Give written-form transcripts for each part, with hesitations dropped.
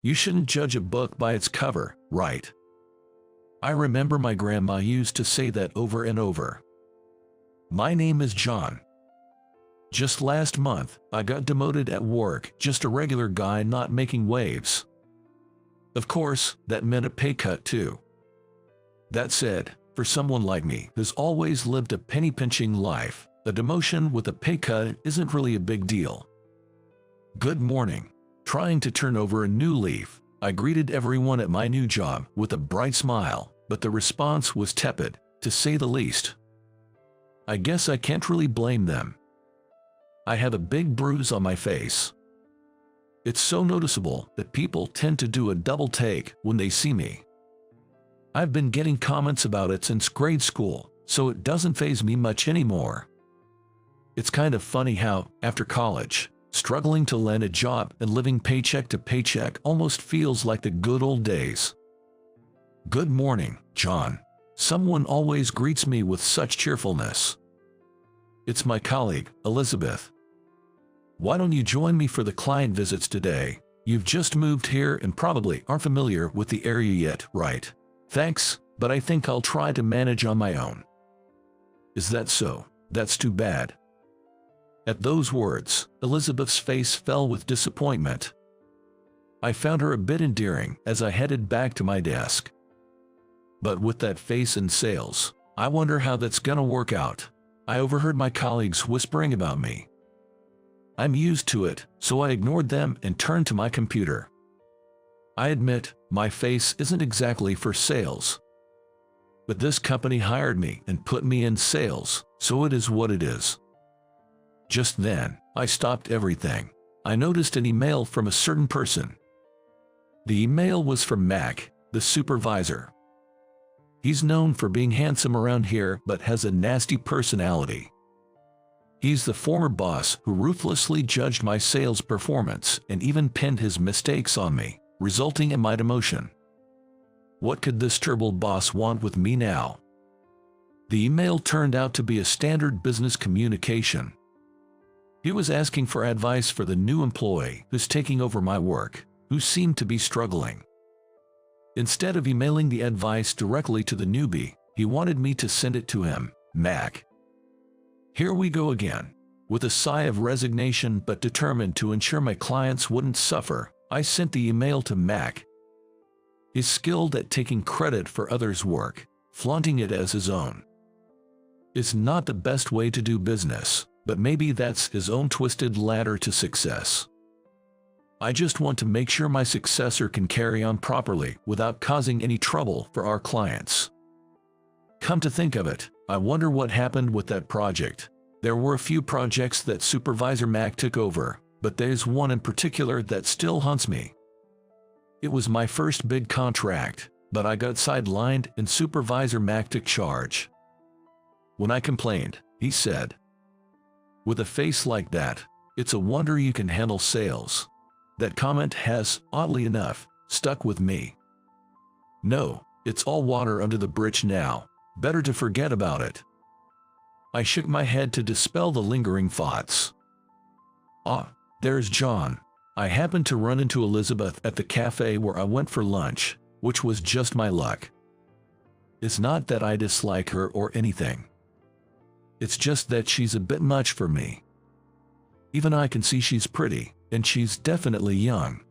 You shouldn't judge a book by its cover, right? I remember my grandma used to say that over and over. My name is John. Just last month, I got demoted at work, just a regular guy not making waves. Of course, that meant a pay cut too. That said, for someone like me who's always lived a penny-pinching life, a demotion with a pay cut isn't really a big deal. Good morning. Trying to turn over a new leaf, I greeted everyone at my new job with a bright smile, but the response was tepid, to say the least. I guess I can't really blame them. I have a big bruise on my face. It's so noticeable that people tend to do a double take when they see me. I've been getting comments about it since grade school, so it doesn't faze me much anymore. It's kind of funny how, after college, struggling to land a job and living paycheck to paycheck almost feels like the good old days. Good morning, John. Someone always greets me with such cheerfulness. It's my colleague, Elizabeth. Why don't you join me for the client visits today? You've just moved here and probably aren't familiar with the area yet, right? Thanks, but I think I'll try to manage on my own. Is that so? That's too bad. At those words, Elizabeth's face fell with disappointment. I found her a bit endearing as I headed back to my desk. But with that face in sales, I wonder how that's gonna work out. I overheard my colleagues whispering about me. I'm used to it, so I ignored them and turned to my computer. I admit, my face isn't exactly for sales. But this company hired me and put me in sales, so it is what it is. Just then, I stopped everything. I noticed an email from a certain person. The email was from Mac, the supervisor. He's known for being handsome around here but has a nasty personality. He's the former boss who ruthlessly judged my sales performance and even pinned his mistakes on me, resulting in my demotion. What could this turbo boss want with me now? The email turned out to be a standard business communication. He was asking for advice for the new employee who's taking over my work, who seemed to be struggling. Instead of emailing the advice directly to the newbie, he wanted me to send it to him, Mac. Here we go again. With a sigh of resignation but determined to ensure my clients wouldn't suffer, I sent the email to Mac. He's skilled at taking credit for others' work, flaunting it as his own. It's not the best way to do business, but maybe that's his own twisted ladder to success. I just want to make sure my successor can carry on properly without causing any trouble for our clients. Come to think of it, I wonder what happened with that project. There were a few projects that Supervisor Mac took over, but there's one in particular that still haunts me. It was my first big contract, but I got sidelined and Supervisor Mac took charge. When I complained, he said, "With a face like that, it's a wonder you can handle sales." That comment has, oddly enough, stuck with me. No, it's all water under the bridge now. Better to forget about it. I shook my head to dispel the lingering thoughts. Ah, there's John. I happened to run into Elizabeth at the cafe where I went for lunch, which was just my luck. It's not that I dislike her or anything. It's just that she's a bit much for me. Even I can see she's pretty, and she's definitely young.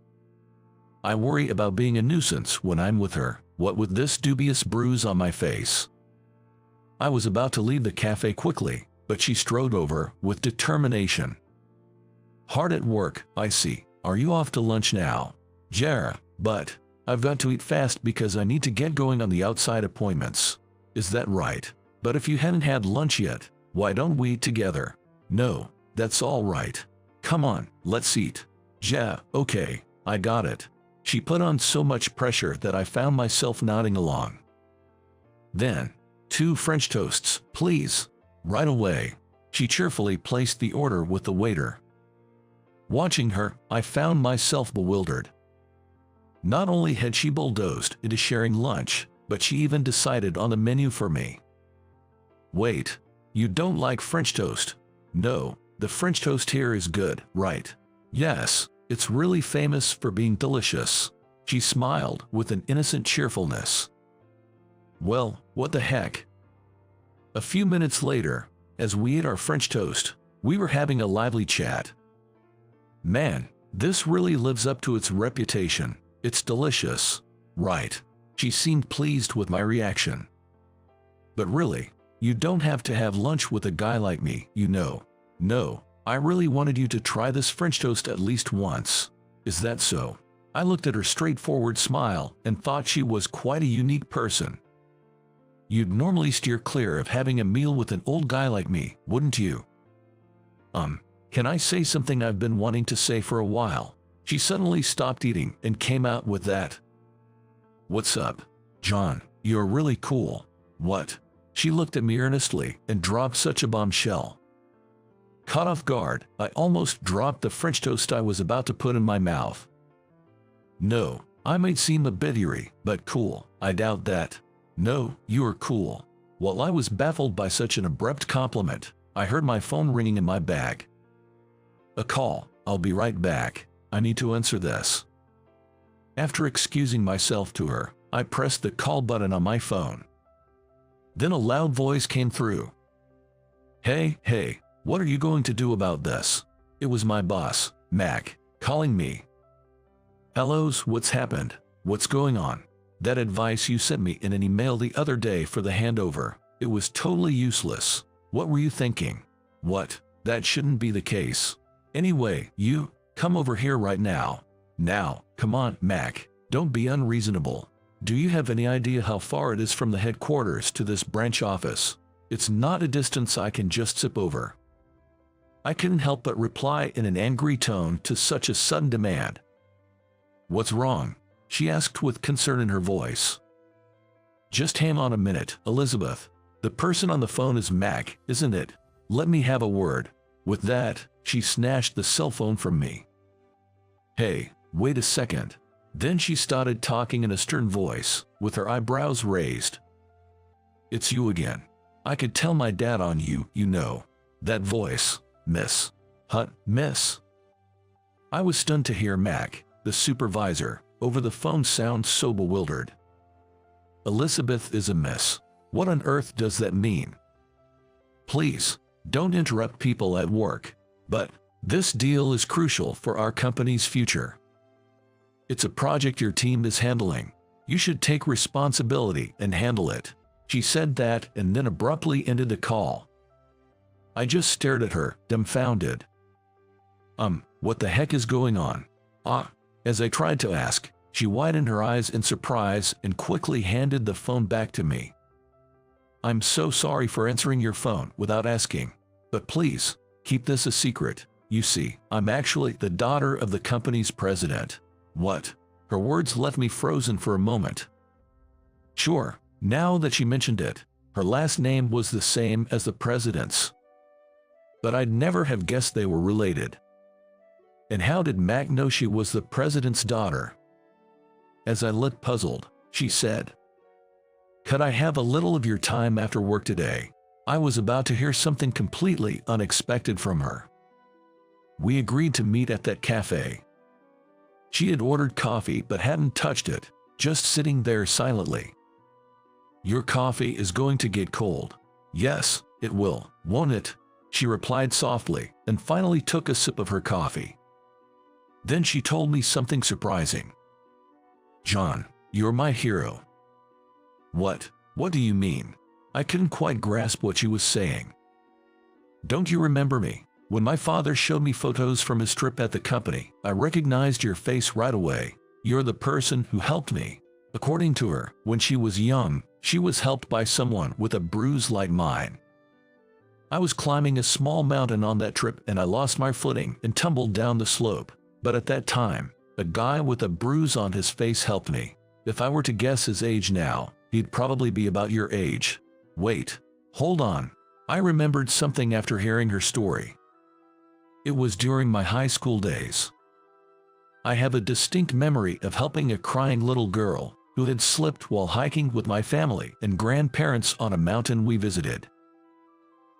I worry about being a nuisance when I'm with her, what with this dubious bruise on my face. I was about to leave the cafe quickly, but she strode over with determination. Hard at work, I see. Are you off to lunch now? Yeah, but I've got to eat fast because I need to get going on the outside appointments. Is that right? But if you hadn't had lunch yet, why don't we eat together? No, that's all right. Come on, let's eat. Yeah, okay, I got it. She put on so much pressure that I found myself nodding along. Then, 2 French toasts, please. Right away. She cheerfully placed the order with the waiter. Watching her, I found myself bewildered. Not only had she bulldozed into sharing lunch, but she even decided on the menu for me. Wait, you don't like French toast? No, the French toast here is good, right? Yes, it's really famous for being delicious. She smiled with an innocent cheerfulness. Well, what the heck? A few minutes later, as we ate our French toast, we were having a lively chat. Man, this really lives up to its reputation. It's delicious. Right. She seemed pleased with my reaction. But really, you don't have to have lunch with a guy like me, you know. No, I really wanted you to try this French toast at least once. Is that so? I looked at her straightforward smile and thought she was quite a unique person. You'd normally steer clear of having a meal with an old guy like me, wouldn't you? Can I say something I've been wanting to say for a while? She suddenly stopped eating and came out with that. What's up, John? You're really cool. What? She looked at me earnestly and dropped such a bombshell. Caught off guard, I almost dropped the French toast I was about to put in my mouth. No, I might seem a bit eerie, but cool. I doubt that. No, you're cool. While I was baffled by such an abrupt compliment, I heard my phone ringing in my bag. A call. I'll be right back. I need to answer this. After excusing myself to her, I pressed the call button on my phone. Then a loud voice came through. Hey, what are you going to do about this? It was my boss, Mac, calling me. Hellos, what's happened? What's going on? That advice you sent me in an email the other day for the handover, it was totally useless. What were you thinking? What? That shouldn't be the case. Anyway, you, come over here right now. Now, come on, Mac, don't be unreasonable. Do you have any idea how far it is from the headquarters to this branch office? It's not a distance I can just zip over. I couldn't help but reply in an angry tone to such a sudden demand. What's wrong? She asked with concern in her voice. Just hang on a minute, Elizabeth. The person on the phone is Mac, isn't it? Let me have a word. With that, she snatched the cell phone from me. Hey, wait a second. Then she started talking in a stern voice, with her eyebrows raised. It's you again. I could tell my dad on you, you know. That voice, miss. Miss? I was stunned to hear Mac, the supervisor, over the phone sound so bewildered. Elizabeth is a miss. What on earth does that mean? Please, don't interrupt people at work, but this deal is crucial for our company's future. It's a project your team is handling. You should take responsibility and handle it. She said that and then abruptly ended the call. I just stared at her, dumbfounded. What the heck is going on? As I tried to ask, she widened her eyes in surprise and quickly handed the phone back to me. I'm so sorry for answering your phone without asking, but please, keep this a secret. You see, I'm actually the daughter of the company's president. What? Her words left me frozen for a moment. Sure, now that she mentioned it, her last name was the same as the president's. But I'd never have guessed they were related. And how did Mac know she was the president's daughter? As I looked puzzled, she said, Could I have a little of your time after work today? I was about to hear something completely unexpected from her. We agreed to meet at that cafe. She had ordered coffee but hadn't touched it, just sitting there silently. Your coffee is going to get cold. Yes, it will, won't it? She replied softly and finally took a sip of her coffee. Then she told me something surprising. John, you're my hero. What do you mean? I couldn't quite grasp what she was saying. Don't you remember me? When my father showed me photos from his trip at the company, I recognized your face right away. You're the person who helped me. According to her, when she was young, she was helped by someone with a bruise like mine. I was climbing a small mountain on that trip and I lost my footing and tumbled down the slope. But at that time, a guy with a bruise on his face helped me. If I were to guess his age now, he'd probably be about your age. Wait, hold on. I remembered something after hearing her story. It was during my high school days. I have a distinct memory of helping a crying little girl who had slipped while hiking with my family and grandparents on a mountain we visited.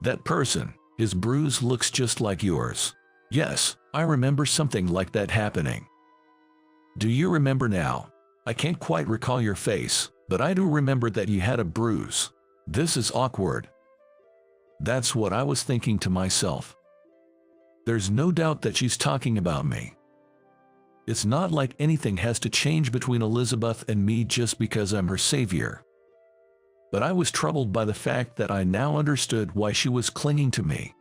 That person, his bruise looks just like yours. Yes, I remember something like that happening. Do you remember now? I can't quite recall your face, but I do remember that you had a bruise. This is awkward. That's what I was thinking to myself. There's no doubt that she's talking about me. It's not like anything has to change between Elizabeth and me just because I'm her savior. But I was troubled by the fact that I now understood why she was clinging to me.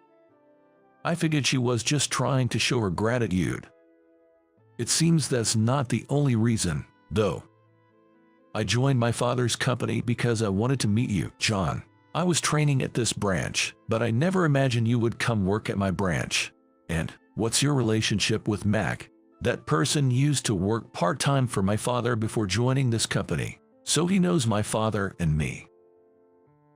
I figured she was just trying to show her gratitude. It seems that's not the only reason, though. I joined my father's company because I wanted to meet you, John. I was training at this branch, but I never imagined you would come work at my branch. And what's your relationship with Mac? That person used to work part-time for my father before joining this company, so he knows my father and me.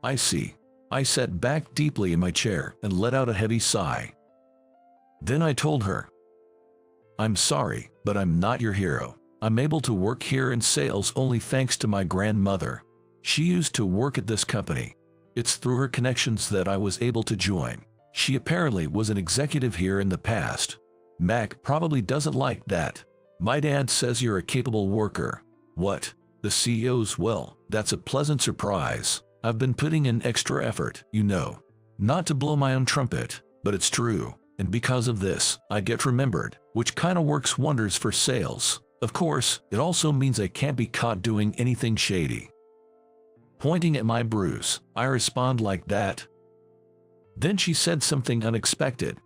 I see. I sat back deeply in my chair and let out a heavy sigh. Then I told her, I'm sorry, but I'm not your hero. I'm able to work here in sales only thanks to my grandmother. She used to work at this company. It's through her connections that I was able to join. She apparently was an executive here in the past. Mac probably doesn't like that. My dad says you're a capable worker. What? The CEO's? Well, that's a pleasant surprise. I've been putting in extra effort, you know. Not to blow my own trumpet, but it's true. And because of this, I get remembered, which kinda works wonders for sales. Of course, it also means I can't be caught doing anything shady. Pointing at my bruise, I respond like that. Then she said something unexpected.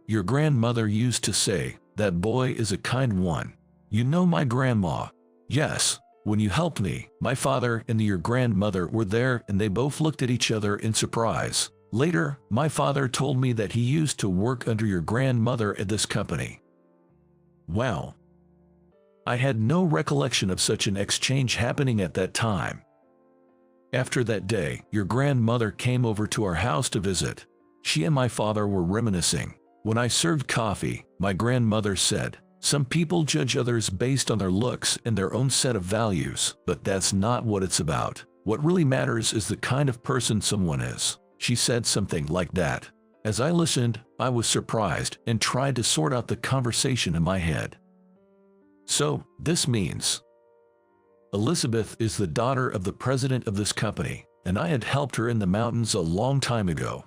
Your grandmother used to say, that boy is a kind one. You know my grandma. Yes, when you helped me, my father and your grandmother were there and they both looked at each other in surprise. Later, my father told me that he used to work under your grandmother at this company. Wow. I had no recollection of such an exchange happening at that time. After that day, your grandmother came over to our house to visit. She and my father were reminiscing. When I served coffee, my grandmother said, some people judge others based on their looks and their own set of values, but that's not what it's about. What really matters is the kind of person someone is. She said something like that. As I listened, I was surprised and tried to sort out the conversation in my head. So, this means Elizabeth is the daughter of the president of this company, and I had helped her in the mountains a long time ago.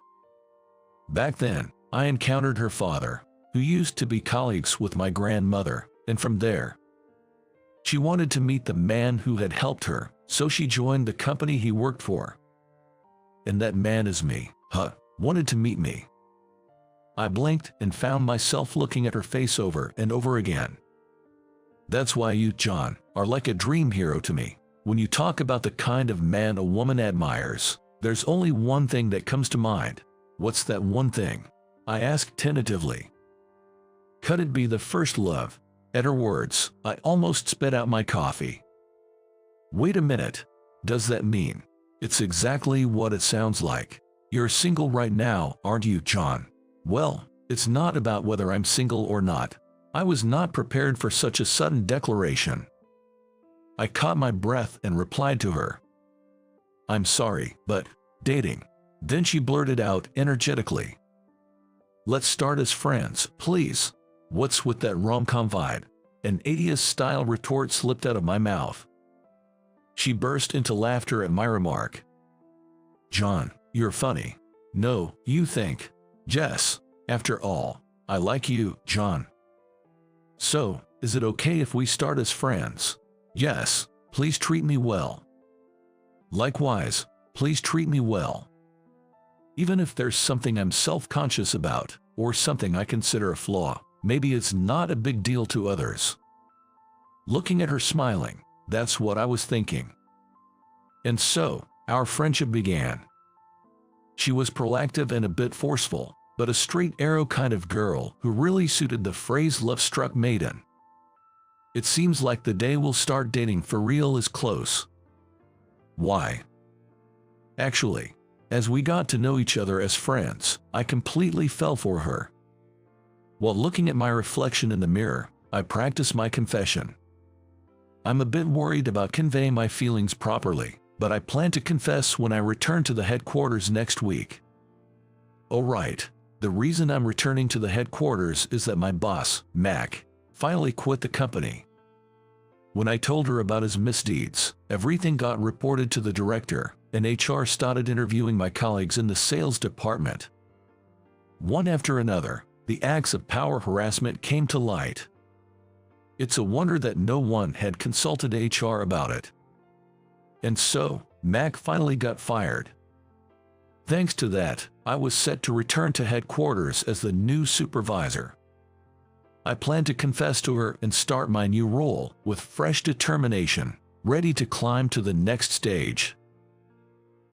Back then, I encountered her father, who used to be colleagues with my grandmother, and from there, she wanted to meet the man who had helped her, so she joined the company he worked for. And that man is me, wanted to meet me. I blinked and found myself looking at her face over and over again. That's why you, John, are like a dream hero to me. When you talk about the kind of man a woman admires, there's only one thing that comes to mind. What's that one thing? I asked tentatively. Could it be the first love? At her words, I almost spit out my coffee. Wait a minute. Does that mean? It's exactly what it sounds like. You're single right now, aren't you, John? Well, it's not about whether I'm single or not. I was not prepared for such a sudden declaration. I caught my breath and replied to her. I'm sorry, but dating. Then she blurted out energetically. Let's start as friends, please. What's with that rom-com vibe? An 80s-style retort slipped out of my mouth. She burst into laughter at my remark. John, you're funny. No, you think. Jess, after all, I like you, John. So, is it okay if we start as friends? Yes, please treat me well. Likewise, please treat me well. Even if there's something I'm self-conscious about, or something I consider a flaw, maybe it's not a big deal to others. Looking at her smiling, that's what I was thinking. And so, our friendship began. She was proactive and a bit forceful, but a straight arrow kind of girl who really suited the phrase love-struck maiden. It seems like the day we'll start dating for real is close. Why? Actually, as we got to know each other as friends, I completely fell for her. While looking at my reflection in the mirror, I practiced my confession. I'm a bit worried about conveying my feelings properly, but I plan to confess when I return to the headquarters next week. Oh right, the reason I'm returning to the headquarters is that my boss, Mac, finally quit the company. When I told her about his misdeeds, everything got reported to the director, and HR started interviewing my colleagues in the sales department. One after another, the acts of power harassment came to light. It's a wonder that no one had consulted HR about it. And so, Mac finally got fired. Thanks to that, I was set to return to headquarters as the new supervisor. I plan to confess to her and start my new role with fresh determination, ready to climb to the next stage.